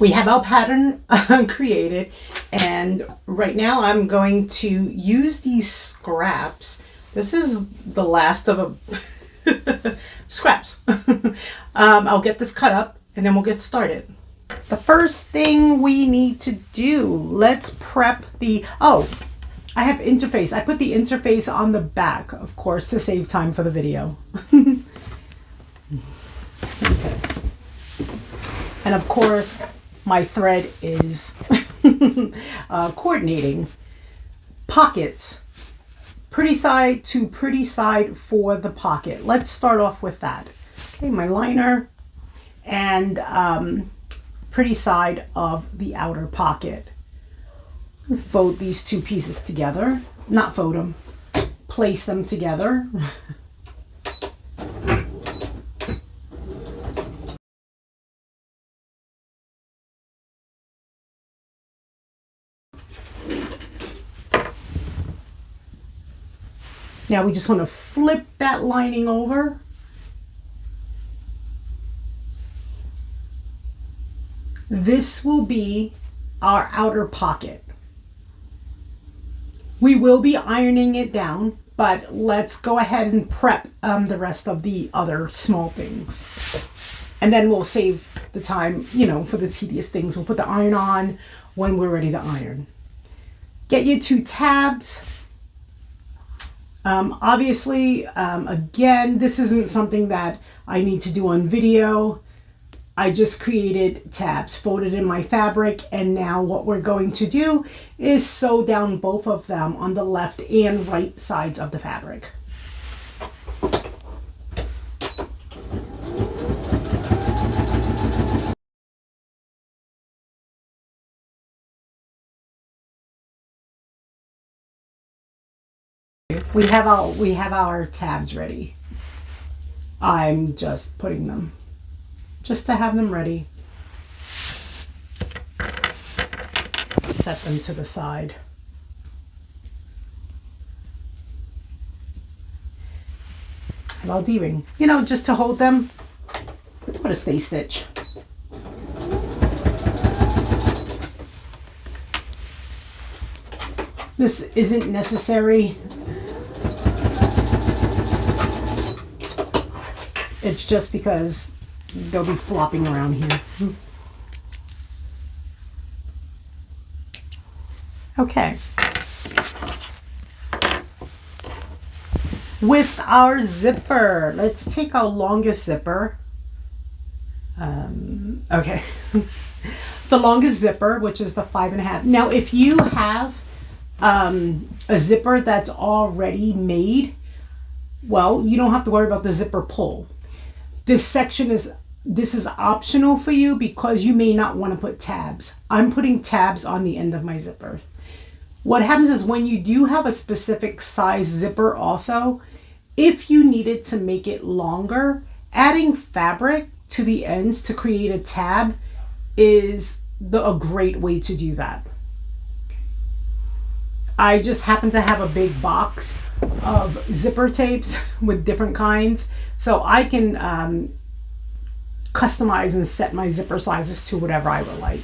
We have our pattern created, and right now I'm going to use these scraps. This is the last of a scraps. I'll get this cut up and then we'll get started. The first thing we need to do, let's prep the, I have interface. I put the interface on the back, of course, to save time for the video. Okay. And of course, my thread is coordinating. Pockets. Pretty side to pretty side for the pocket. Let's start off with that. Okay, my liner and pretty side of the outer pocket. Fold these two pieces together. Not fold them. Place them together. Now we just want to flip that lining over. This will be our outer pocket. We will be ironing it down, but let's go ahead and prep the rest of the other small things. And then we'll save the time, for the tedious things. We'll put the iron on when we're ready to iron. Get your 2 tabs. Obviously, again, this isn't something that I need to do on video. I just created tabs, folded in my fabric, and now what we're going to do is sew down both of them on the left and right sides of the fabric. We have our tabs ready. I'm just putting them just to have them ready. Set them to the side. About D-ring, just to hold them. Put a stay stitch. This isn't necessary. It's just because they'll be flopping around here. Okay. With our zipper, let's take our longest zipper. Okay. The longest zipper, which is the 5.5. Now, if you have a zipper that's already made, well, you don't have to worry about the zipper pull. This is optional for you because you may not want to put tabs. I'm putting tabs on the end of my zipper. What happens is when you do have a specific size zipper also, if you needed to make it longer, adding fabric to the ends to create a tab is a great way to do that. I just happen to have a big box of zipper tapes with different kinds, so I can customize and set my zipper sizes to whatever I would like.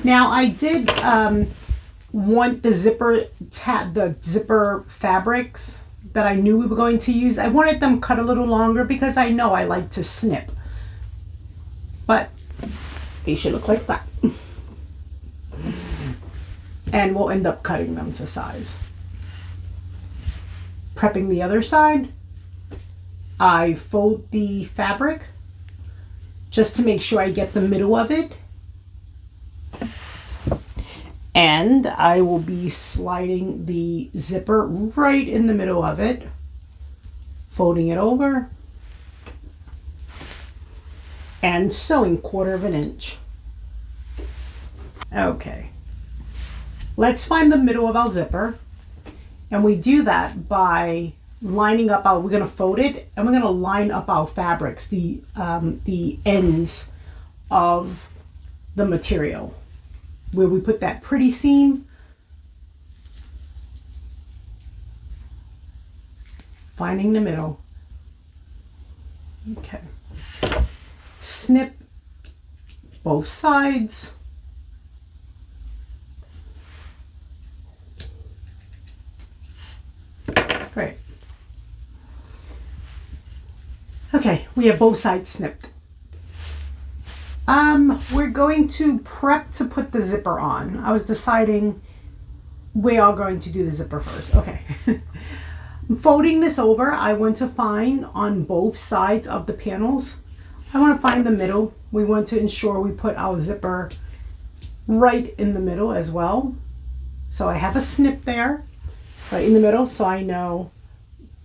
Now I did want the zipper fabrics that I knew we were going to use. I wanted them cut a little longer because I know I like to snip, but they should look like that. And we'll end up cutting them to size. Prepping the other side, I fold the fabric just to make sure I get the middle of it. And I will be sliding the zipper right in the middle of it, folding it over, and sewing 1/4 inch. Okay, let's find the middle of our zipper, and we do that by lining up we're going to fold it and we're going to line up our fabrics, the ends of the material where we put that pretty seam. Finding the middle. Okay. Snip both sides. Great. Okay, we have both sides snipped. We're going to prep to put the zipper on. I was deciding we are going to do the zipper first. Okay. Folding this over, I want to find on both sides of the panels. I want to find the middle. We want to ensure we put our zipper right in the middle as well. So I have a snip there, right in the middle, so I know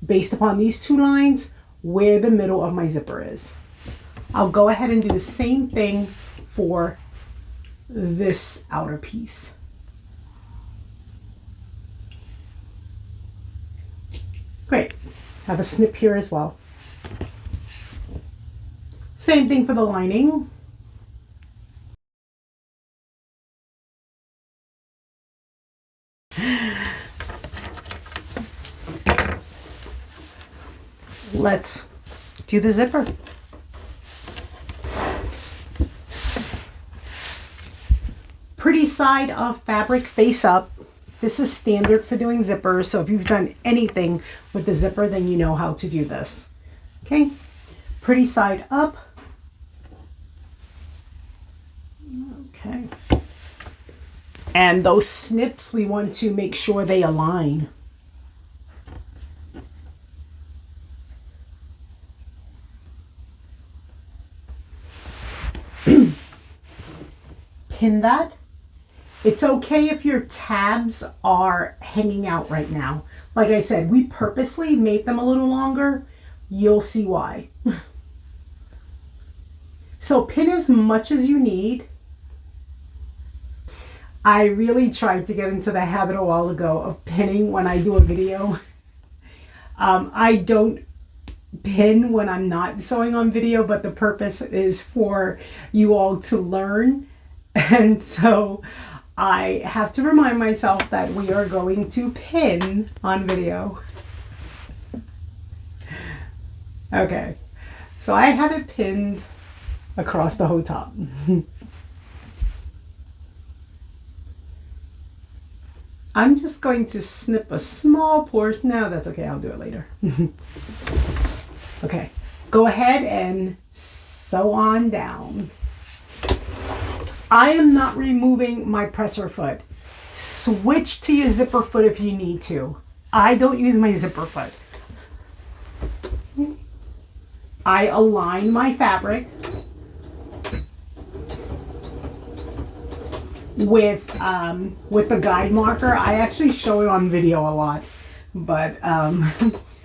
based upon these two lines where the middle of my zipper is. I'll go ahead and do the same thing for this outer piece. Great. Have a snip here as well. Same thing for the lining. Let's do the zipper. Pretty side of fabric face up. This is standard for doing zippers, so if you've done anything with the zipper, then you know how to do this. Okay, pretty side up. Okay. And those snips, we want to make sure they align. Pin that. It's okay if your tabs are hanging out right now. Like I said, we purposely made them a little longer. You'll see why. So pin as much as you need. I really tried to get into the habit a while ago of pinning when I do a video. I don't pin when I'm not sewing on video, but the purpose is for you all to learn. And so I have to remind myself that we are going to pin on video. Okay, so I have it pinned across the whole top. I'm just going to snip a small portion. No, that's okay, I'll do it later. Okay, go ahead and sew on down. I am not removing my presser foot. Switch to your zipper foot if you need to. I don't use my zipper foot. I align my fabric with the guide marker. I actually show it on video a lot, but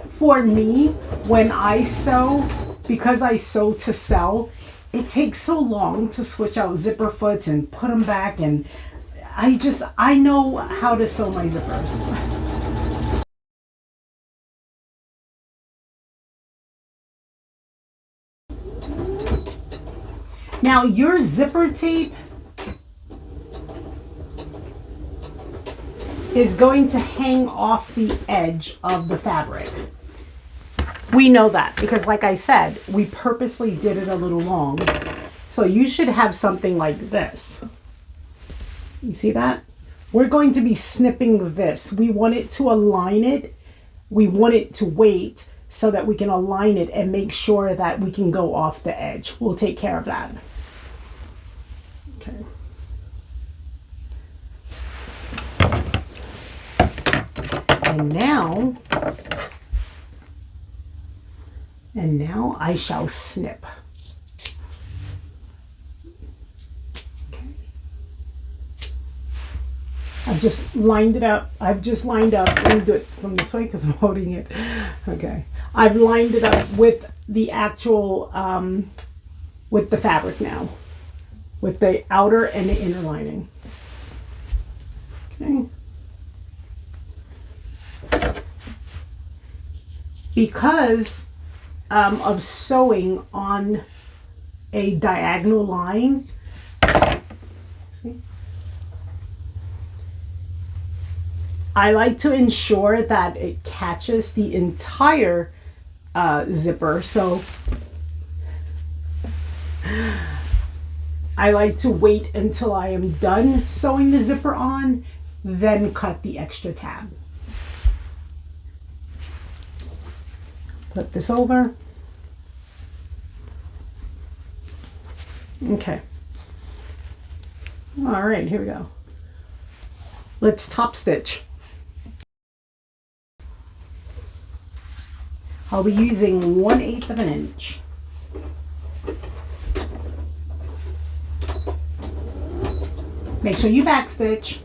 for me, when I sew, because I sew to sell, it takes so long to switch out zipper foots and put them back, and I know how to sew my zippers. Now your zipper tape is going to hang off the edge of the fabric. We know that because, like I said, we purposely did it a little long. So you should have something like this. You see that? We're going to be snipping this. We want it to align it. We want it to wait so that we can align it and make sure that we can go off the edge. We'll take care of that. Okay. And now I shall snip. Okay. I've just lined it up. Let me do it from this way because I'm holding it. Okay. I've lined it up with the actual, with the fabric now, with the outer and the inner lining. Okay. because of sewing on a diagonal line. See? I like to ensure that it catches the entire zipper. So I like to wait until I am done sewing the zipper on, then cut the extra tab. Flip this over. Okay. All right, here we go. Let's top stitch. I'll be using 1/8 of an inch. Make sure you backstitch.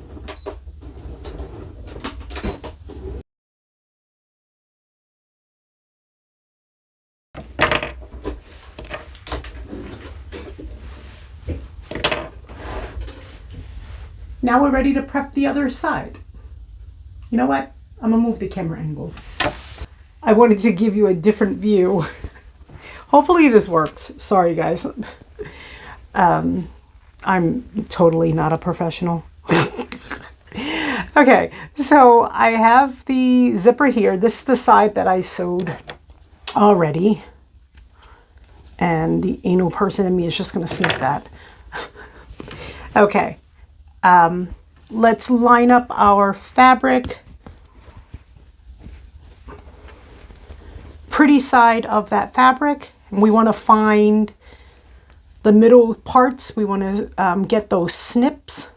Now we're ready to prep the other side. You know what? I'm gonna move the camera angle. I wanted to give you a different view. Hopefully this works. Sorry guys. I'm totally not a professional. Okay, so I have the zipper here. This is the side that I sewed already. And the anal person in me is just gonna sneak that. Okay. Let's line up our fabric. Pretty side of that fabric. And we want to find the middle parts. We want to get those snips.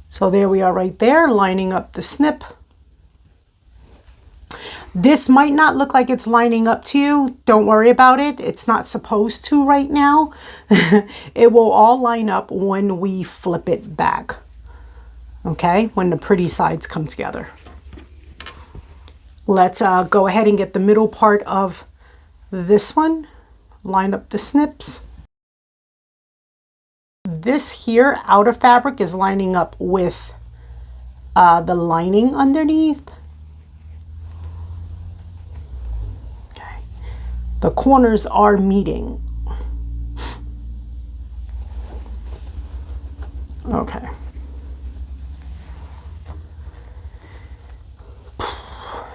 So there we are right there, lining up the snip. This might not look like it's lining up to you. Don't worry about it. It's not supposed to right now. It will all line up when we flip it back. Okay, when the pretty sides come together. Let's go ahead and get the middle part of this one. Line up the snips. This here outer fabric is lining up with the lining underneath. Okay. The corners are meeting. Okay.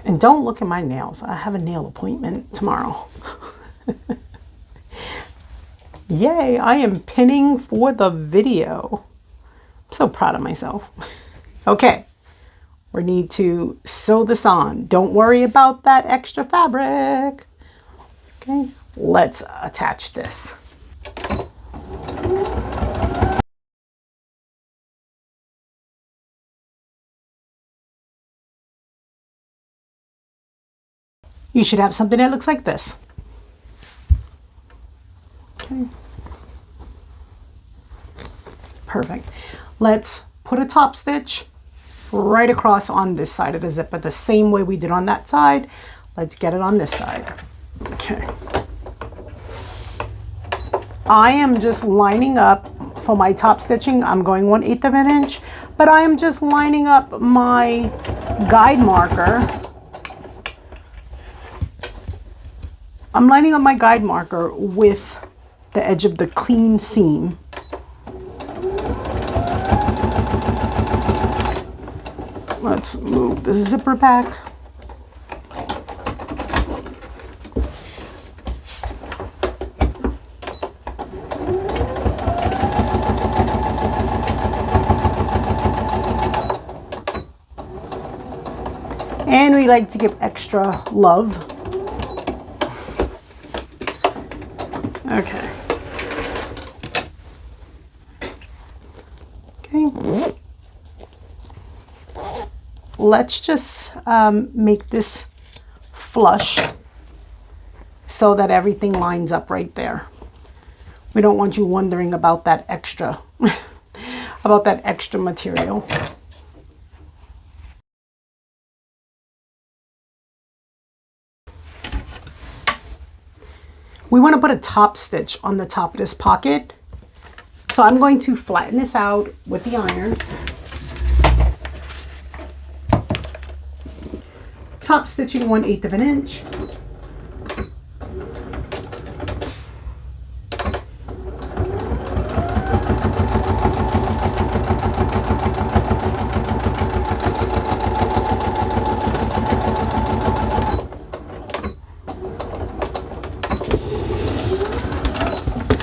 And don't look at my nails. I have a nail appointment tomorrow. Yay, I am pinning for the video. I'm so proud of myself. Okay, we need to sew this on. Don't worry about that extra fabric. Okay, let's attach this. You should have something that looks like this. Okay. Perfect. Let's put a top stitch right across on this side of the zipper, the same way we did on that side. Let's get it on this side. Okay. I am just lining up for my top stitching. I'm going 1/8 of an inch, but I am just lining up my guide marker. I'm lining up my guide marker with the edge of the clean seam. Let's move the zipper back. And we like to give extra love. Okay. Okay. Let's just make this flush so that everything lines up right there. We don't want you wondering about that extra, about that extra material. We want to put a top stitch on the top of this pocket. So I'm going to flatten this out with the iron. top stitching 1/8 of an inch.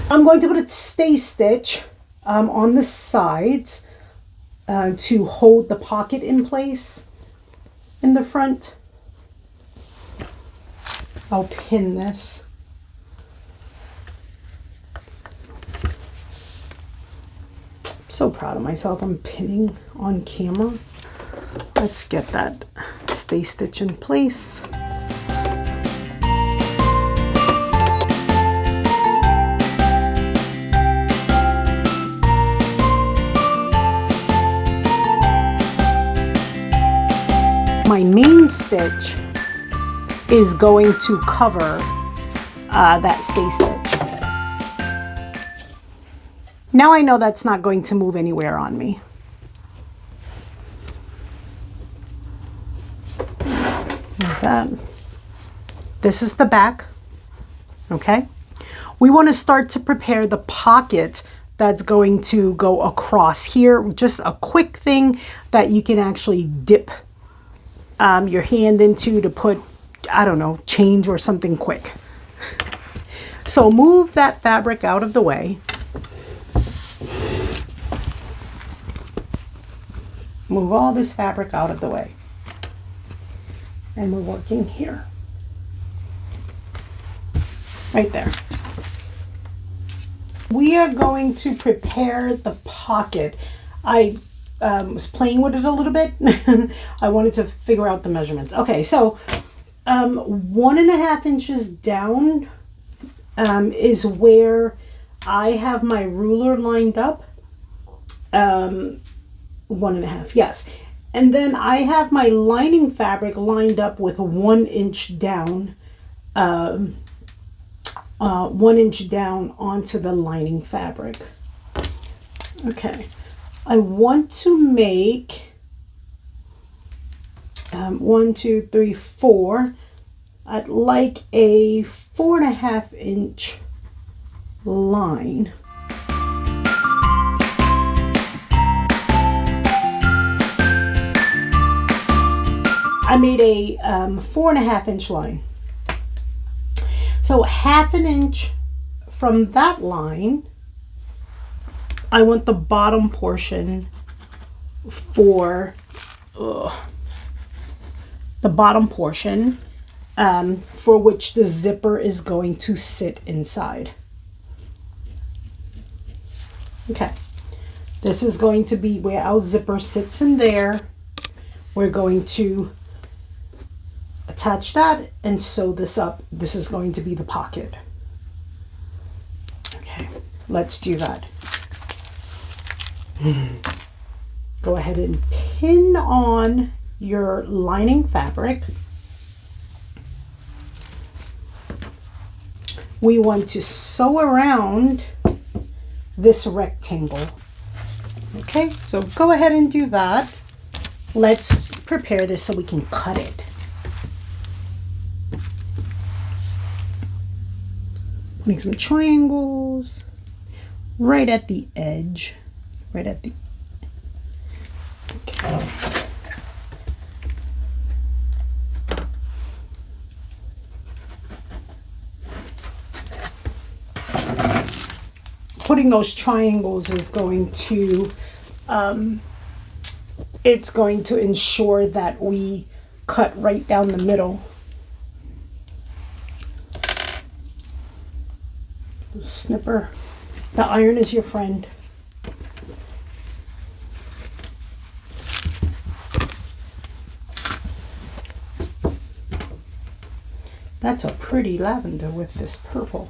I'm going to put a stay stitch on the sides to hold the pocket in place in the front. I'll pin this. I'm so proud of myself. I'm pinning on camera. Let's get that stay stitch in place. My main stitch is going to cover that stay stitch. Now I know that's not going to move anywhere on me. Like that. This is the back, okay? We want to start to prepare the pocket that's going to go across here. Just a quick thing that you can actually dip your hand into to put, I don't know, change or something quick. So move that fabric out of the way. Move all this fabric out of the way. And we're working here. Right there. We are going to prepare the pocket. I was playing with it a little bit. I wanted to figure out the measurements. Okay, so 1.5 inches down is where I have my ruler lined up. 1.5, yes. And then I have my lining fabric lined up with 1 inch down, 1 inch down onto the lining fabric. Okay. I want to make 1, 2, 3, 4. I'd like a 4.5 inch line. I made a 4.5 inch line. So 1/2 inch from that line, I want the bottom portion for for which the zipper is going to sit inside. Okay, this is going to be where our zipper sits in there. We're going to attach that and sew this up. This is going to be the pocket. Okay, let's do that. Go ahead and pin on your lining fabric. We want to sew around this rectangle. Okay, so go ahead and do that. Let's prepare this so we can cut it. Make some triangles right at the edge. Right at the, okay. Putting those triangles is going to, it's going to ensure that we cut right down the middle. The snipper, the iron is your friend. That's a pretty lavender with this purple.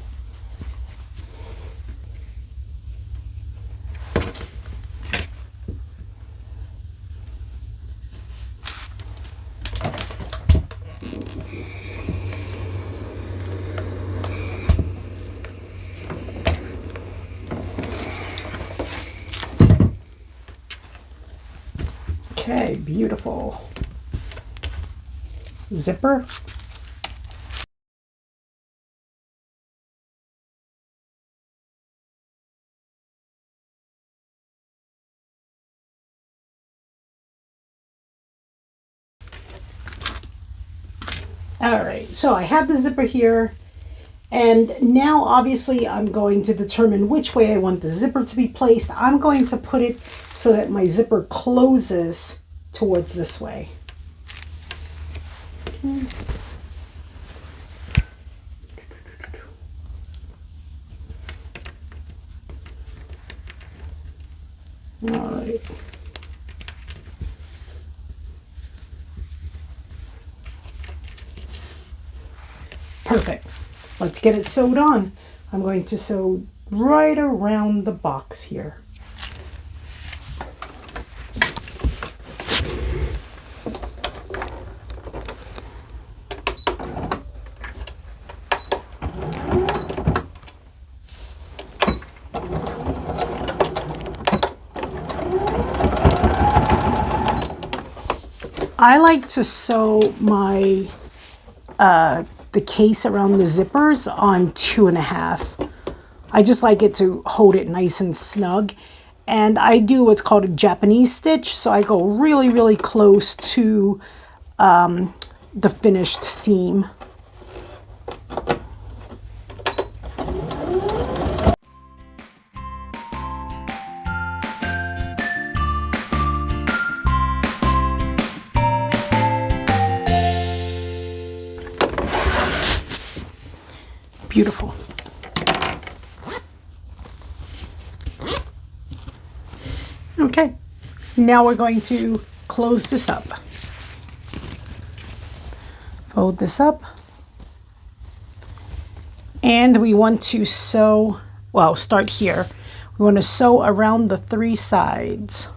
Okay, beautiful. zipper. All right, so I have the zipper here, and now obviously I'm going to determine which way I want the zipper to be placed. I'm going to put it so that my zipper closes towards this way. Okay. All right. Perfect. Let's get it sewed on. I'm going to sew right around the box here. I like to sew my the case around the zippers on 2.5. I just like it to hold it nice and snug. And I do what's called a Japanese stitch. So I go really, really close to the finished seam. Beautiful. Okay, now we're going to close this up. Fold this up. And we want to sew, well, start here. We want to sew around the 3 sides.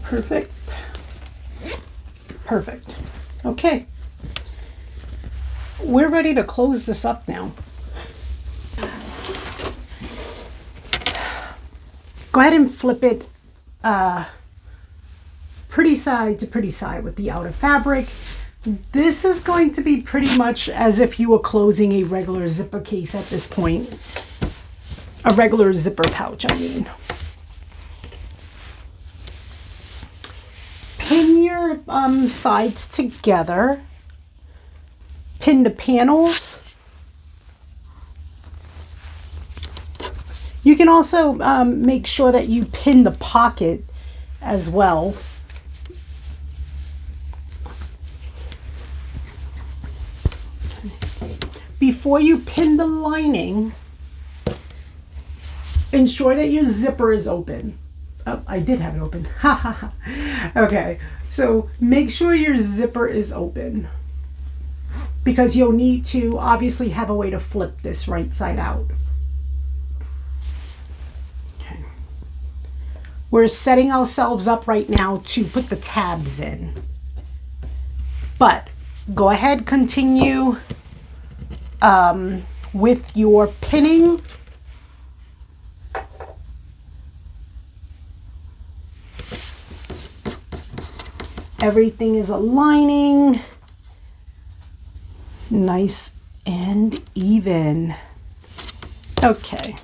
Perfect. Perfect. Okay. We're ready to close this up now. Go ahead and flip it pretty side to pretty side with the outer fabric. This is going to be pretty much as if you were closing a regular zipper case at this point. A regular zipper pouch, I mean. Pin your sides together. Pin the panels. You can also make sure that you pin the pocket as well. Before you pin the lining, ensure that your zipper is open. Oh, I did have it open. Ha ha ha. Okay, so make sure your zipper is open because you'll need to obviously have a way to flip this right side out. Okay. We're setting ourselves up right now to put the tabs in. But go ahead, continue with your pinning. Everything is aligning nice and even. Okay,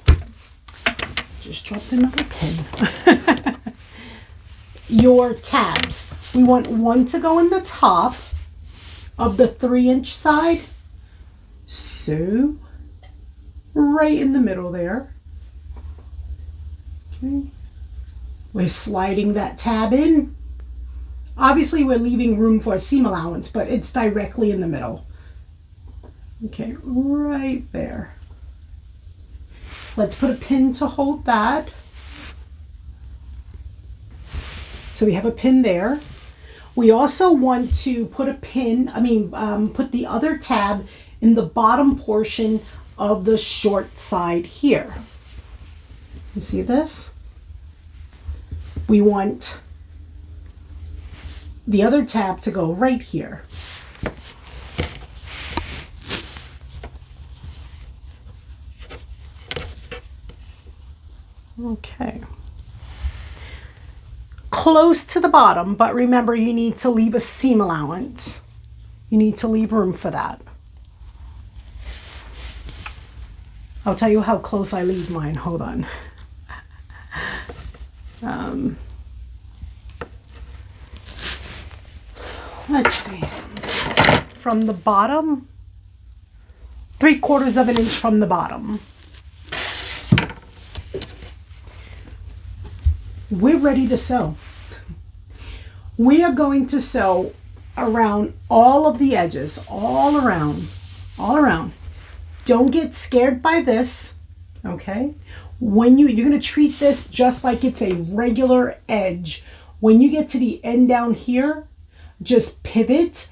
just dropped another pin. Your tabs, we want one to go in the top of the 3-inch side, so right in the middle there. Okay, we're sliding that tab in. Obviously, we're leaving room for a seam allowance, but it's directly in the middle. Okay, right there. Let's put a pin to hold that. So we have a pin there. We also want to put a pin, put the other tab in the bottom portion of the short side here. You see this? We want the other tab to go right here. Okay. Close to the bottom, but remember you need to leave a seam allowance. You need to leave room for that. I'll tell you how close I leave mine. Hold on. Let's see. From the bottom, 3/4 of an inch from the bottom. We're ready to sew. We are going to sew around all of the edges, all around. Don't get scared by this, okay? You're going to treat this just like it's a regular edge. When you get to the end down here, just pivot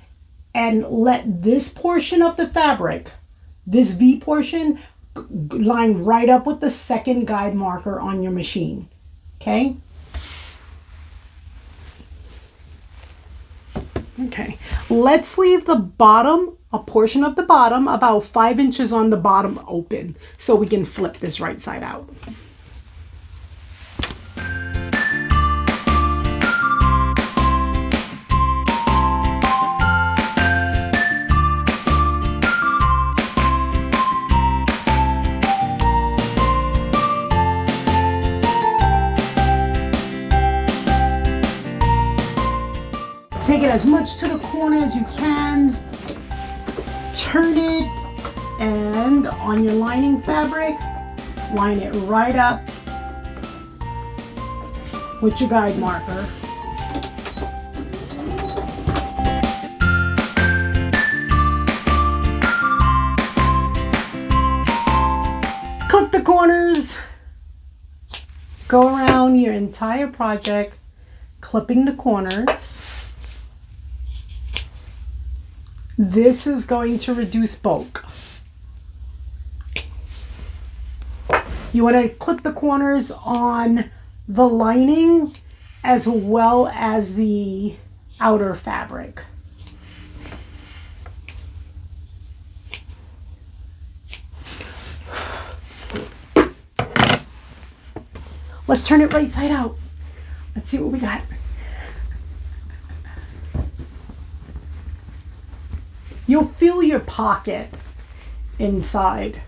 and let this portion of the fabric, this V portion, line right up with the second guide marker on your machine, okay? Okay, let's leave the bottom, a portion of the bottom, about 5 inches on the bottom open so we can flip this right side out. Take it as much to the corner as you can, turn it, and on your lining fabric, line it right up with your guide marker. Clip the corners, go around your entire project, clipping the corners. This is going to reduce bulk. You want to clip the corners on the lining as well as the outer fabric. Let's turn it right side out. Let's see what we got. You'll feel your pocket inside.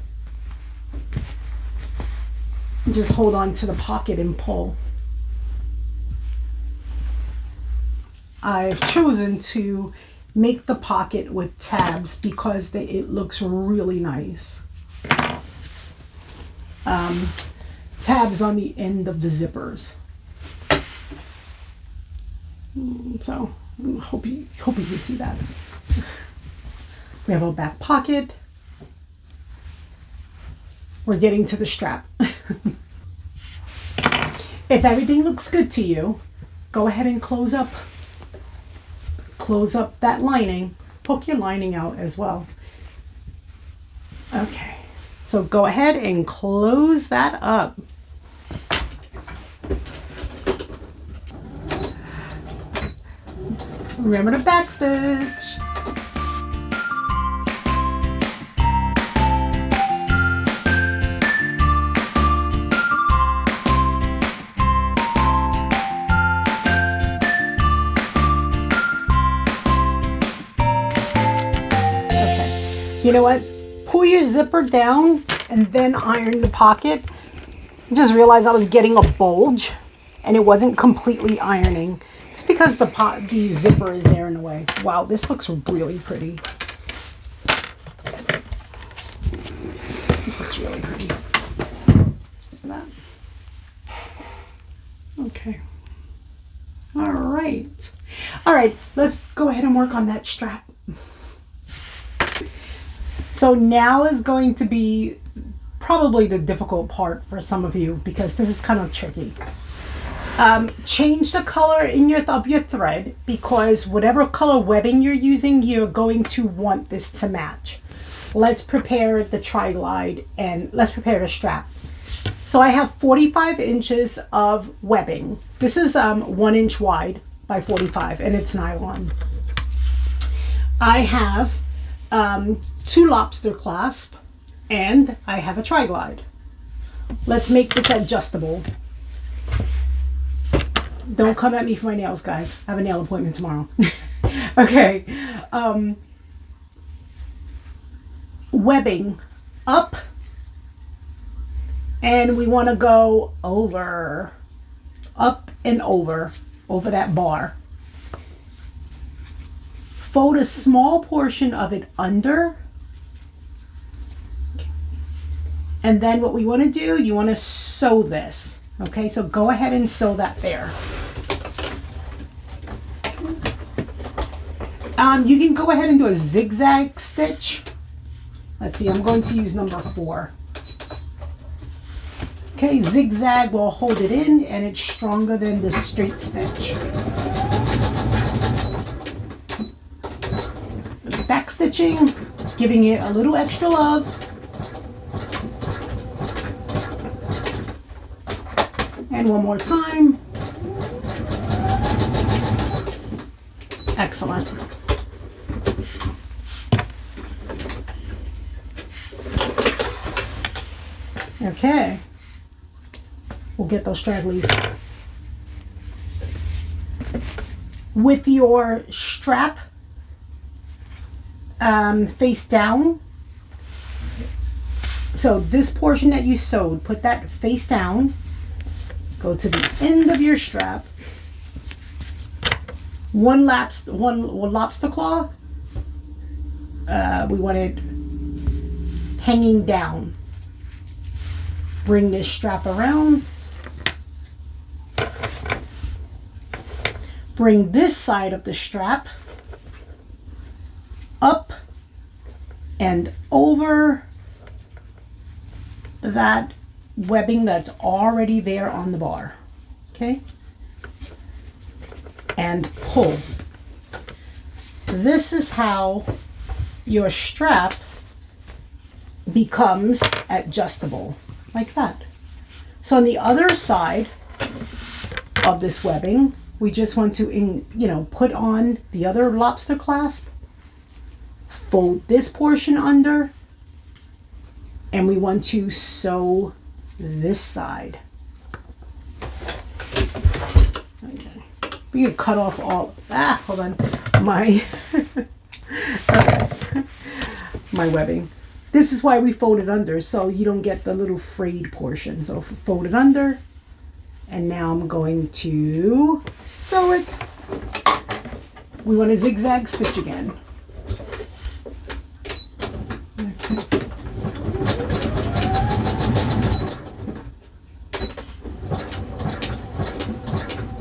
Just hold on to the pocket and pull. I've chosen to make the pocket with tabs because it looks really nice. Tabs on the end of the zippers. So hope you can see that. We have a back pocket. We're getting to the strap. If everything looks good to you, go ahead and close up that lining. Poke your lining out as well. Okay, so go ahead and close that up. Remember to backstitch. You know what? Pull your zipper down and then iron the pocket. I just realized I was getting a bulge and it wasn't completely ironing. It's because the zipper is there in the way. Wow, this looks really pretty. This looks really pretty. See that? Okay. All right. All right, let's go ahead and work on that strap. So now is going to be probably the difficult part for some of you because this is kind of tricky. Change the color of your thread because whatever color webbing you're using, you're going to want this to match. Let's prepare the tri-glide and let's prepare the strap. So I have 45 inches of webbing. This is 1 inch wide by 45 and it's nylon. I have 2 lobster clasp and I have a tri-glide. Let's make this adjustable. Don't come at me for my nails, guys. I have a nail appointment tomorrow. Okay. Webbing up. And we want to go over. Up and over that bar. Fold a small portion of it under. And then what we want to do, you want to sew this. Okay, so go ahead and sew that there. You can go ahead and do a zigzag stitch. Let's see, I'm going to use number 4. Okay, zigzag will hold it in and it's stronger than the straight stitch. Back stitching, giving it a little extra love. And one more time. Excellent. Okay. We'll get those stragglies. With your strap face down. So this portion that you sewed, put that face down. Go to the end of your strap. One lobster claw. We want it hanging down. Bring this strap around. Bring this side of the strap up and over that webbing that's already there on the bar. Okay? And pull. This is how your strap becomes adjustable, like that. So on the other side of this webbing, we just want to, put on the other lobster clasp, fold this portion under, and we want to sew this side. Okay. We can cut off all, hold on, my, okay. My webbing. This is why we fold it under, so you don't get the little frayed portion. So fold it under, and now I'm going to sew it. We want to zigzag stitch again.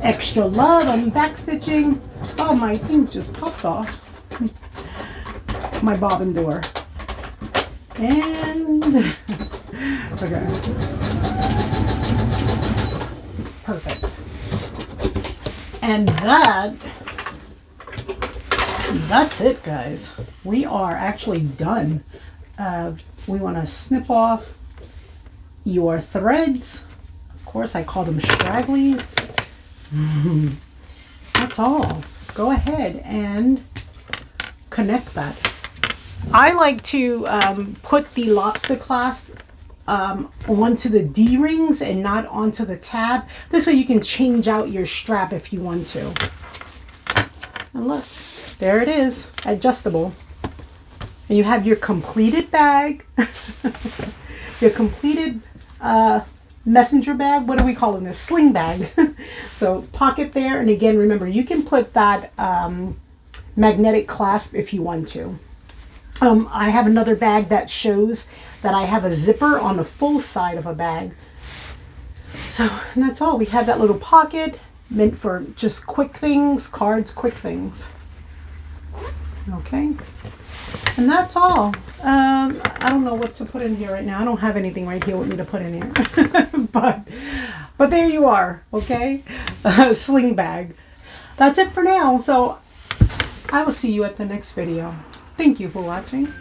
Extra love on back stitching. Oh, my thing just popped off. My bobbin door. And okay. Perfect. And that's it, guys. We are actually done. We want to snip off your threads. Of course, I call them stragglies. That's all. Go ahead and connect that. I like to put the lobster clasp onto the D-rings and not onto the tab. This way you can change out your strap if you want to. And look, there it is, adjustable. And you have your completed bag, your completed messenger bag. What are we calling this? Sling bag. So pocket there. And again, remember, you can put that magnetic clasp if you want to. I have another bag that shows that I have a zipper on the full side of a bag. So, and that's all. We have that little pocket meant for just quick things, cards, quick things. Okay, and that's all. I don't know what to put in here right now. I don't have anything right here with me to put in here. but there you are, okay? Sling bag. That's it for now. So I will see you at the next video. Thank you for watching.